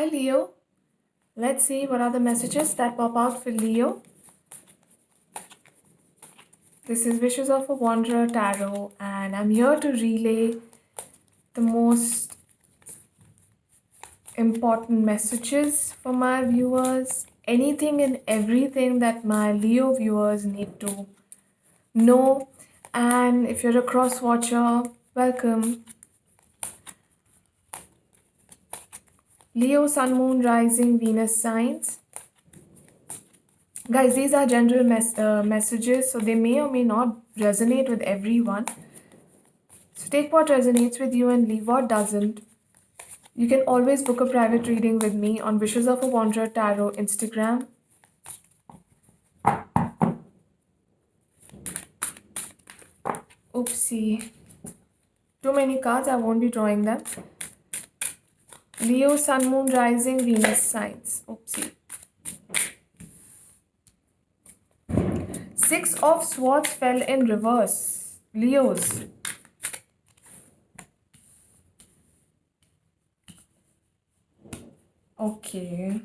Hi Leo. Let's see what are the messages that pop out for Leo. This is Wishes of a Wanderer Tarot, and I'm here to relay the most important messages for my viewers. Anything and everything that my Leo viewers need to know. And if you're a cross watcher, welcome. Leo, Sun, Moon, Rising, Venus signs. Guys, these are general messages, so they may or may not resonate with everyone. So take what resonates with you and leave what doesn't. You can always book a private reading with me on Wishes of a Wanderer Tarot Instagram. Oopsie. Too many cards, I won't be drawing them. Leo, Sun, Moon, Rising, Venus signs. Oopsie. Six of Swords fell in reverse. Leos. Okay.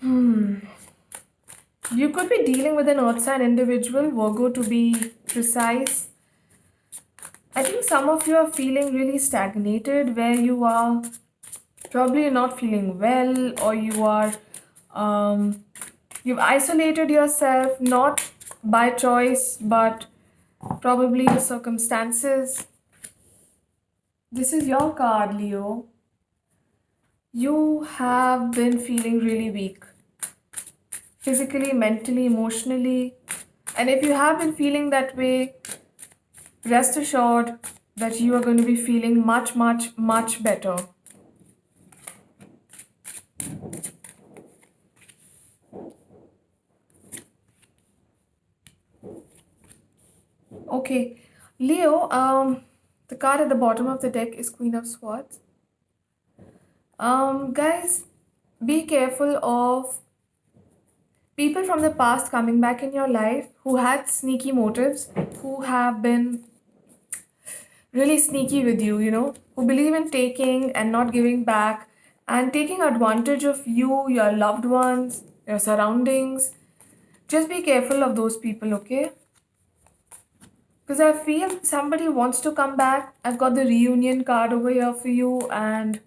You could be dealing with an earth sign individual, Virgo to be precise. I think some of you are feeling really stagnated, where you are probably not feeling well, or you've isolated yourself, not by choice but probably the circumstances. This is your card, Leo. You have been feeling really weak, physically, mentally, emotionally. And if you have been feeling that way, rest assured that you are going to be feeling much, much, much better. Okay, Leo, the card at the bottom of the deck is Queen of Swords. Guys, be careful of people from the past coming back in your life who had sneaky motives, who have been really sneaky with you, who believe in taking and not giving back and taking advantage of you, your loved ones, your surroundings. Just be careful of those people, okay? Because I feel somebody wants to come back. I've got the reunion card over here for you, and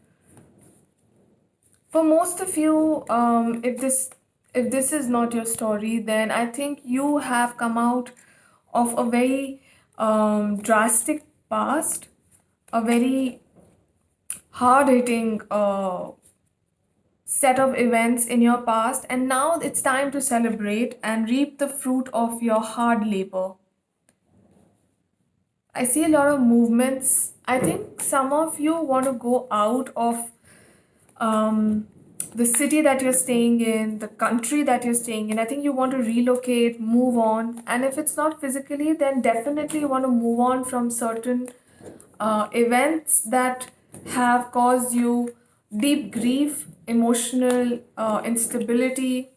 for most of you, if this is not your story, then I think you have come out of a very drastic past, a very hard hitting set of events in your past, and now it's time to celebrate and reap the fruit of your hard labor. I see a lot of movements. I think some of you want to go out of the city that you're staying in, the country that you're staying in. I think you want to relocate, move on. And if it's not physically, then definitely you want to move on from certain events that have caused you deep grief, emotional instability.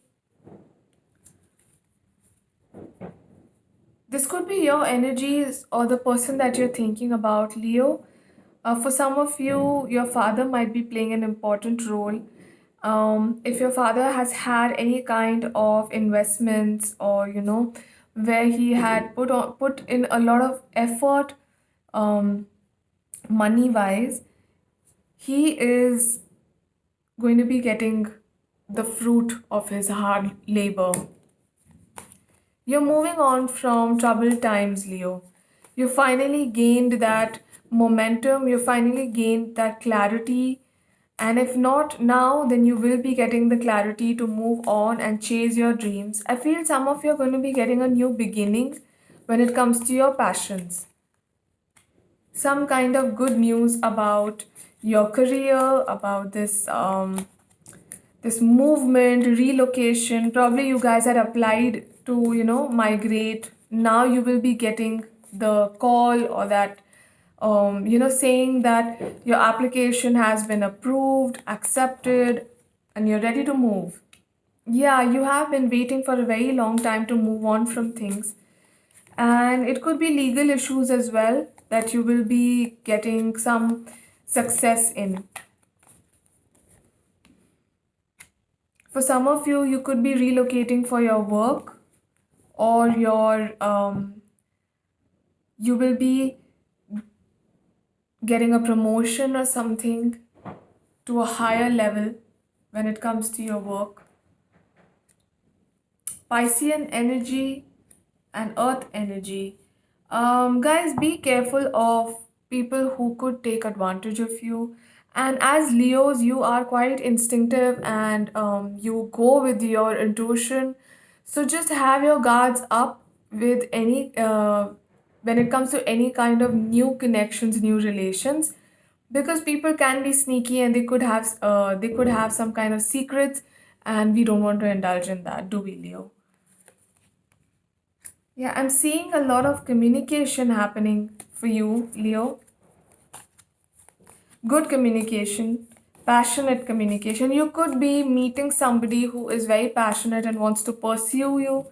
This could be your energies or the person that you're thinking about, Leo. For some of you, your father might be playing an important role. If your father has had any kind of investments, or where he had put in a lot of effort, money wise, he is going to be getting the fruit of his hard labor. You're moving on from troubled times, Leo. You finally gained that momentum, you finally gained that clarity. And if not now, then you will be getting the clarity to move on and chase your dreams. I feel some of you are going to be getting a new beginning when it comes to your passions. Some kind of good news about your career, about this movement, relocation. Probably you guys had applied to, migrate. Now you will be getting the call, or that, saying that your application has been approved, accepted, and you're ready to move. Yeah, you have been waiting for a very long time to move on from things. And it could be legal issues as well. that you will be getting some success in. For some of you, you could be relocating for your work, or you will be getting a promotion or something to a higher level when it comes to your work. Piscean energy and earth energy. Guys, be careful of people who could take advantage of you. And as Leos, you are quite instinctive, and you go with your intuition. So just have your guards up with any when it comes to any kind of new connections, new relations, because people can be sneaky and they could have some kind of secrets, and we don't want to indulge in that, do we, Leo? Yeah, I'm seeing a lot of communication happening for you, Leo. Good communication, passionate communication. You could be meeting somebody who is very passionate and wants to pursue you.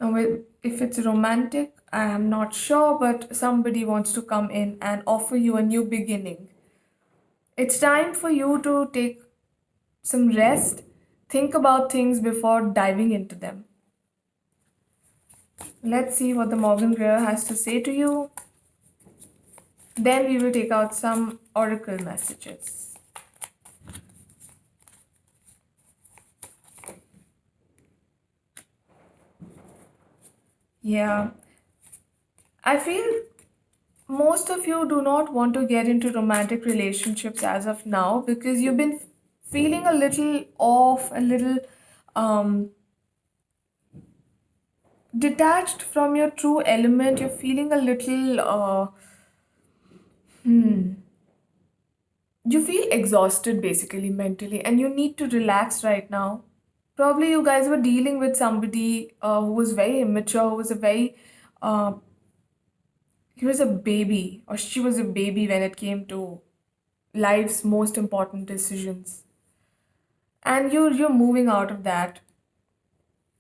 Now, if it's romantic, I am not sure, but somebody wants to come in and offer you a new beginning. It's time for you to take some rest, think about things before diving into them. Let's see what the Morgan Greer has to say to you. Then we will take out some oracle messages. Yeah, I feel most of you do not want to get into romantic relationships as of now because you've been feeling a little off, a little um, detached from your true element. You're feeling a little, you feel exhausted basically mentally, and you need to relax right now. Probably you guys were dealing with somebody who was very immature, who was a very, uh, he was a baby, or she was a baby when it came to life's most important decisions. And you're moving out of that.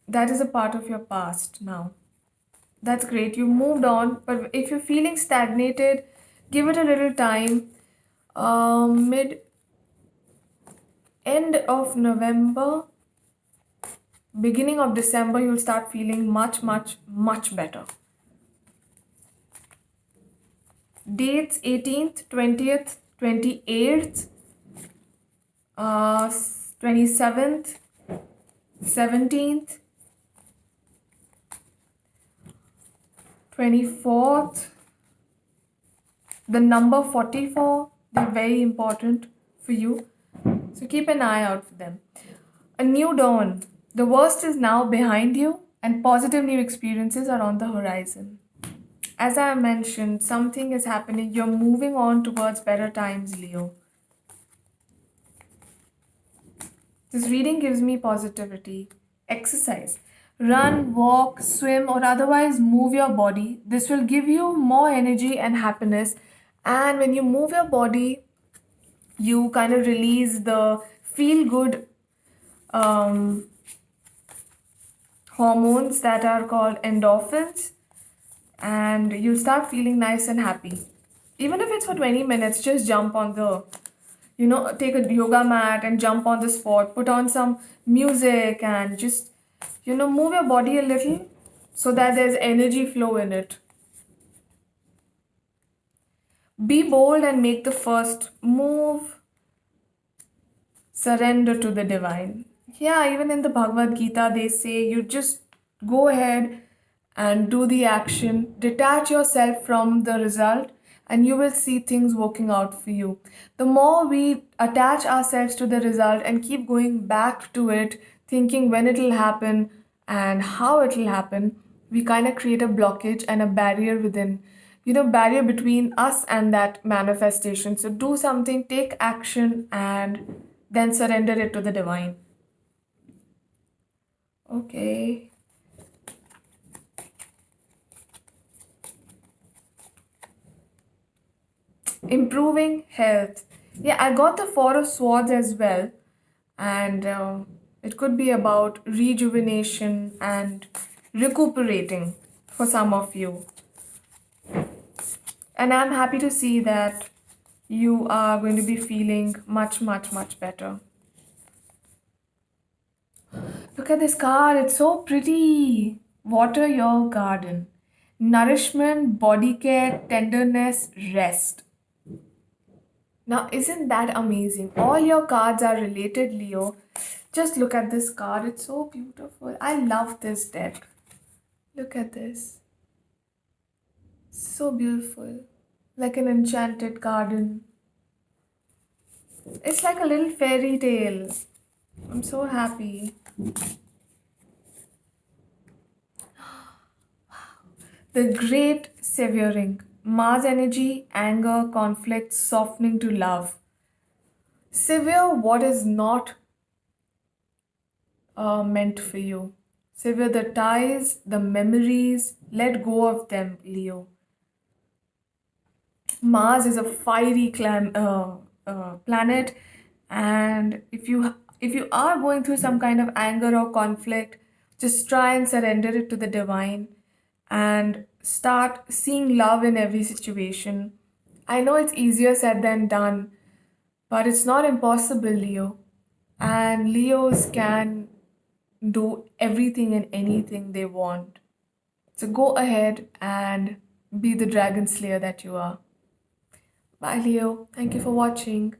That is a part of your past now. That's great. You moved on, but if you're feeling stagnated, give it a little time. Mid end of November, beginning of December, you'll start feeling much, much, much better. Dates 18th, 20th, 28th, 27th, 17th, 24th, the number 44, they're very important for you. So keep an eye out for them. A new dawn. The worst is now behind you, and positive new experiences are on the horizon. As I mentioned, something is happening. You're moving on towards better times, Leo. This reading gives me positivity. Exercise. Run, walk, swim, or otherwise move your body. This will give you more energy and happiness. And when you move your body, you kind of release the feel good um, hormones that are called endorphins, and you'll start feeling nice and happy. Even if it's for 20 minutes, just jump on the, take a yoga mat and jump on the spot, put on some music, and just, move your body a little so that there's energy flow in it. Be bold and make the first move. Surrender to the divine. Yeah, even in the Bhagavad Gita, they say you just go ahead and do the action, detach yourself from the result, and you will see things working out for you. The more we attach ourselves to the result and keep going back to it, thinking when it will happen and how it will happen, we kind of create a blockage and a barrier within, barrier between us and that manifestation. So do something, take action, and then surrender it to the divine. Okay. Improving health. Yeah, I got the Four of Swords as well, and it could be about rejuvenation and recuperating for some of you. And I'm happy to see that you are going to be feeling much, much, much better. Look at this card, it's so pretty. Water your garden. Nourishment, body care, tenderness, rest. Now, isn't that amazing? All your cards are related, Leo. Just look at this card, it's so beautiful. I love this deck. Look at this. So beautiful. Like an enchanted garden. It's like a little fairy tale. I'm so happy. The great severing. Mars energy, anger, conflict, softening to love. Sever what is not meant for you. Sever the ties, the memories, let go of them, Leo. Mars is a fiery planet, and if you are going through some kind of anger or conflict, just try and surrender it to the divine, and start seeing love in every situation. I know it's easier said than done, but it's not impossible, Leo. And Leos can do everything and anything they want. So go ahead and be the dragon slayer that you are. Bye, Leo. Thank you for watching.